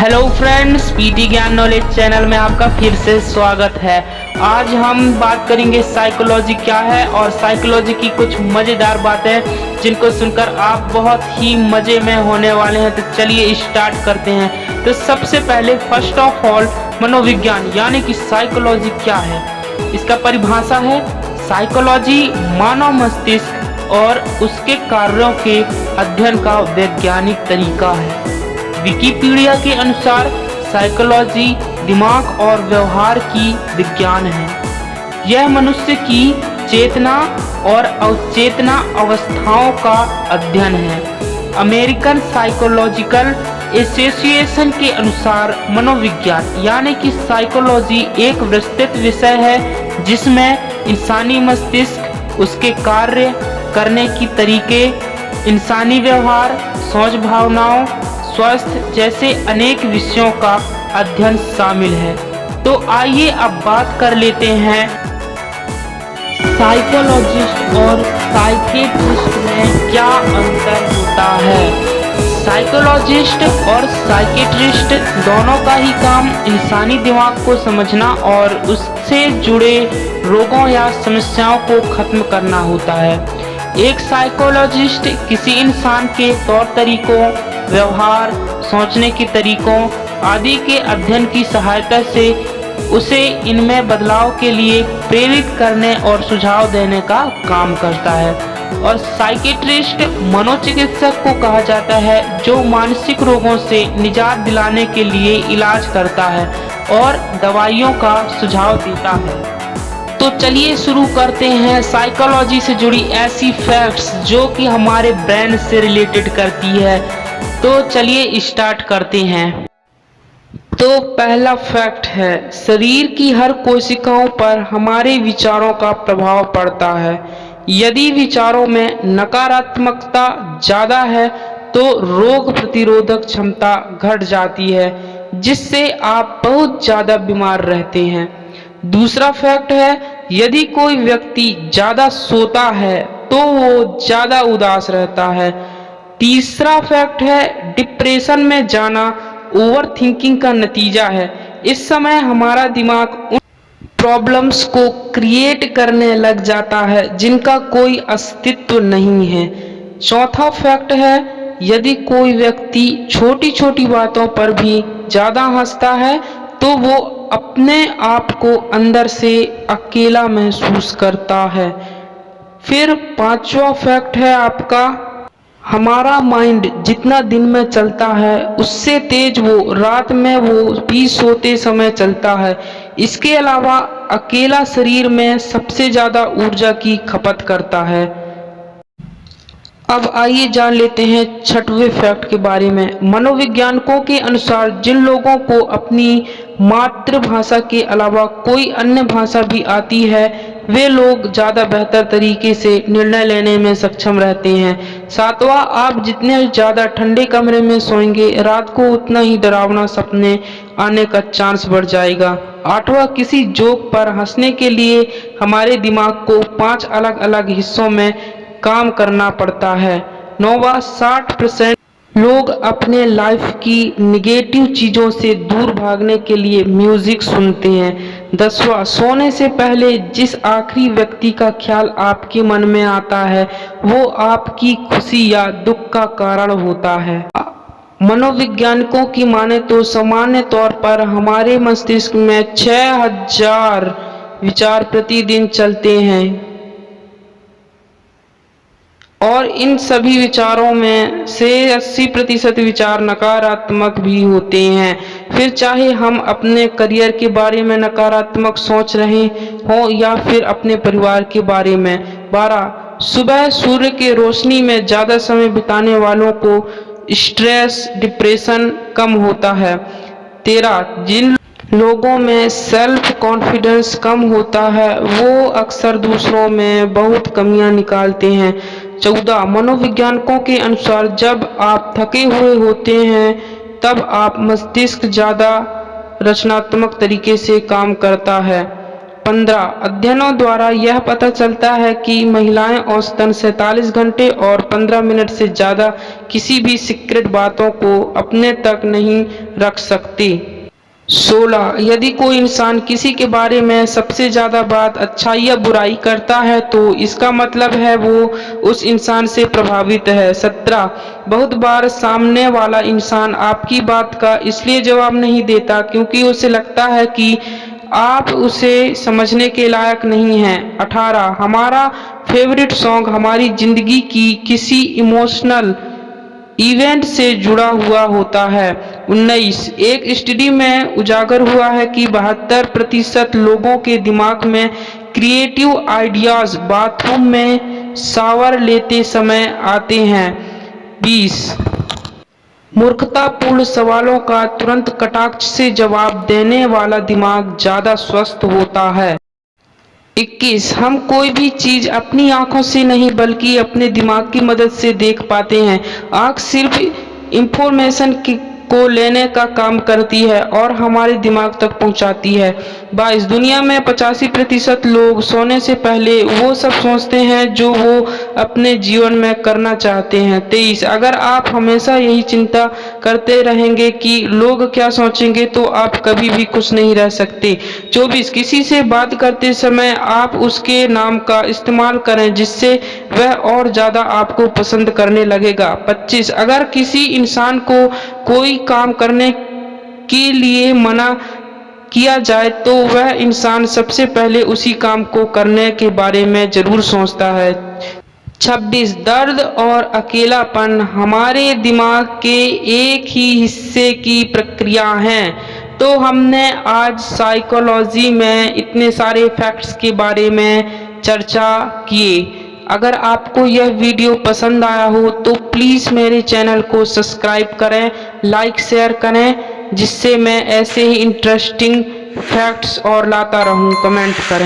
Hello friends, PT ज्ञान knowledge channel में आपका फिर से स्वागत है। आज हम बात करेंगे साइकोलॉजी क्या है और साइकोलॉजी की कुछ मज़ेदार बातें जिनको सुनकर आप बहुत ही मज़े में होने वाले हैं। तो चलिए स्टार्ट करते हैं। तो सबसे पहले फर्स्ट ऑफ ऑल मनोविज्ञान यानी कि साइकोलॉजी क्या है, इसका परिभाषा है साइकोलॉजी मानव मस्तिष्क और उसके कार्यों के अध्ययन का वैज्ञानिक तरीका है। विकिपीडिया के अनुसार साइकोलॉजी दिमाग और व्यवहार की विज्ञान है। यह मनुष्य की चेतना और अवचेतना अवस्थाओं का अध्ययन है। अमेरिकन साइकोलॉजिकल एसोसिएशन के अनुसार मनोविज्ञान यानी कि साइकोलॉजी एक विस्तृत विषय है जिसमें इंसानी मस्तिष्क, उसके कार्य करने की तरीके, इंसानी व्यवहार, सोच, भावनाओं, स्वास्थ्य जैसे अनेक विषयों का अध्ययन शामिल है। तो आइए अब बात कर लेते हैं साइकोलॉजिस्ट और साइकेट्रिस्ट में क्या अंतर होता है। साइकोलॉजिस्ट और साइकेट्रिस्ट दोनों का ही काम इंसानी दिमाग को समझना और उससे जुड़े रोगों या समस्याओं को खत्म करना होता है। एक साइकोलॉजिस्ट किसी इंसान के तौर तरीकों, व्यवहार, सोचने के तरीकों आदि के अध्ययन की सहायता से उसे इनमें बदलाव के लिए प्रेरित करने और सुझाव देने का काम करता है। और साइकेट्रिस्ट मनोचिकित्सक को कहा जाता है जो मानसिक रोगों से निजात दिलाने के लिए इलाज करता है और दवाइयों का सुझाव देता है। तो चलिए शुरू करते हैं साइकोलॉजी से जुड़ी ऐसी फैक्ट्स जो कि हमारे ब्रेन से रिलेटेड करती है। तो चलिए स्टार्ट करते हैं। तो पहला फैक्ट है, शरीर की हर कोशिकाओं पर हमारे विचारों का प्रभाव पड़ता है। यदि विचारों में नकारात्मकता ज़्यादा है तो रोग प्रतिरोधक क्षमता घट जाती है जिससे आप बहुत ज़्यादा बीमार रहते हैं। दूसरा फैक्ट है, यदि कोई व्यक्ति ज़्यादा सोता है तो वो ज़्यादा उदास रहता है। तीसरा फैक्ट है, डिप्रेशन में जाना ओवर थिंकिंग का नतीजा है। इस समय हमारा दिमाग उन प्रॉब्लम्स को क्रिएट करने लग जाता है जिनका कोई अस्तित्व नहीं है। चौथा फैक्ट है, यदि कोई व्यक्ति छोटी छोटी बातों पर भी ज़्यादा हंसता है तो वो अपने आप को अंदर से अकेला महसूस करता है। फिर पांचवा फैक्ट है आपका, हमारा माइंड जितना दिन में चलता है उससे तेज वो रात में वो भी सोते समय चलता है। इसके अलावा अकेला शरीर में सबसे ज़्यादा ऊर्जा की खपत करता है। अब आइए जान लेते हैं छठवें फैक्ट के बारे में। मनोवैज्ञानिकों के अनुसार जिन लोगों को अपनी मातृभाषा के अलावा कोई अन्य भाषा भी आती है वे लोग ज़्यादा बेहतर तरीके से निर्णय लेने में सक्षम रहते हैं। सातवां, आप जितने ज़्यादा ठंडे कमरे में सोएंगे रात को उतना ही डरावना सपने आने का चांस बढ़ जाएगा। आठवां, किसी जोक पर हंसने के लिए हमारे दिमाग को 5 अलग अलग हिस्सों में काम करना पड़ता है। 9वां, 60% लोग अपने लाइफ की निगेटिव चीज़ों से दूर भागने के लिए म्यूजिक सुनते हैं। 10वां, सोने से पहले जिस आखिरी व्यक्ति का ख्याल आपके मन में आता है वो आपकी खुशी या दुख का कारण होता है। मनोवैज्ञानिकों की माने तो सामान्य तौर पर हमारे मस्तिष्क में 6000 विचार प्रतिदिन चलते हैं और इन सभी विचारों में से 80% विचार नकारात्मक भी होते हैं। फिर चाहे हम अपने करियर के बारे में नकारात्मक सोच रहे हों या फिर अपने परिवार के बारे में। 12, सुबह सूर्य के रोशनी में ज़्यादा समय बिताने वालों को स्ट्रेस, डिप्रेशन कम होता है। 13, जिन लोगों में सेल्फ कॉन्फिडेंस कम होता है वो अक्सर दूसरों में बहुत कमियां निकालते हैं। 14, मनोवैज्ञानिकों के अनुसार जब आप थके हुए होते हैं तब आप मस्तिष्क ज़्यादा रचनात्मक तरीके से काम करता है। 15 अध्ययनों द्वारा यह पता चलता है कि महिलाएं औसतन 47 घंटे और 15 मिनट से ज़्यादा किसी भी सीक्रेट बातों को अपने तक नहीं रख सकती। 16 यदि कोई इंसान किसी के बारे में सबसे ज़्यादा बात अच्छाई या बुराई करता है तो इसका मतलब है वो उस इंसान से प्रभावित है। 17 बहुत बार सामने वाला इंसान आपकी बात का इसलिए जवाब नहीं देता क्योंकि उसे लगता है कि आप उसे समझने के लायक नहीं हैं। 18 हमारा फेवरेट सॉन्ग हमारी जिंदगी की किसी इमोशनल इवेंट से जुड़ा हुआ होता है। 19 एक स्टडी में उजागर हुआ है कि 72% लोगों के दिमाग में क्रिएटिव आइडियाज बाथरूम में शावर लेते समय आते हैं। 20 मूर्खतापूर्ण सवालों का तुरंत कटाक्ष से जवाब देने वाला दिमाग ज़्यादा स्वस्थ होता है। 21 हम कोई भी चीज अपनी आंखों से नहीं बल्कि अपने दिमाग की मदद से देख पाते हैं। आंख सिर्फ इंफॉर्मेशन को लेने का काम करती है और हमारे दिमाग तक पहुंचाती है। 22 दुनिया में 85% लोग सोने से पहले वो सब सोचते हैं जो वो अपने जीवन में करना चाहते हैं। 23 अगर आप हमेशा यही चिंता करते रहेंगे कि लोग क्या सोचेंगे तो आप कभी भी खुश नहीं रह सकते। 24 किसी से बात करते समय आप उसके नाम का इस्तेमाल करें जिससे वह और ज़्यादा आपको पसंद करने लगेगा। 25 अगर किसी इंसान को कोई काम करने के लिए मना किया जाए तो वह इंसान सबसे पहले उसी काम को करने के बारे में जरूर सोचता है। 26 दर्द और अकेलापन हमारे दिमाग के एक ही हिस्से की प्रक्रिया हैं। तो हमने आज साइकोलॉजी में इतने सारे फैक्ट्स के बारे में चर्चा किए। अगर आपको यह वीडियो पसंद आया हो तो प्लीज़ मेरे चैनल को सब्सक्राइब करें, लाइक शेयर करें जिससे मैं ऐसे ही इंटरेस्टिंग फैक्ट्स और लाता रहूं। कमेंट करें।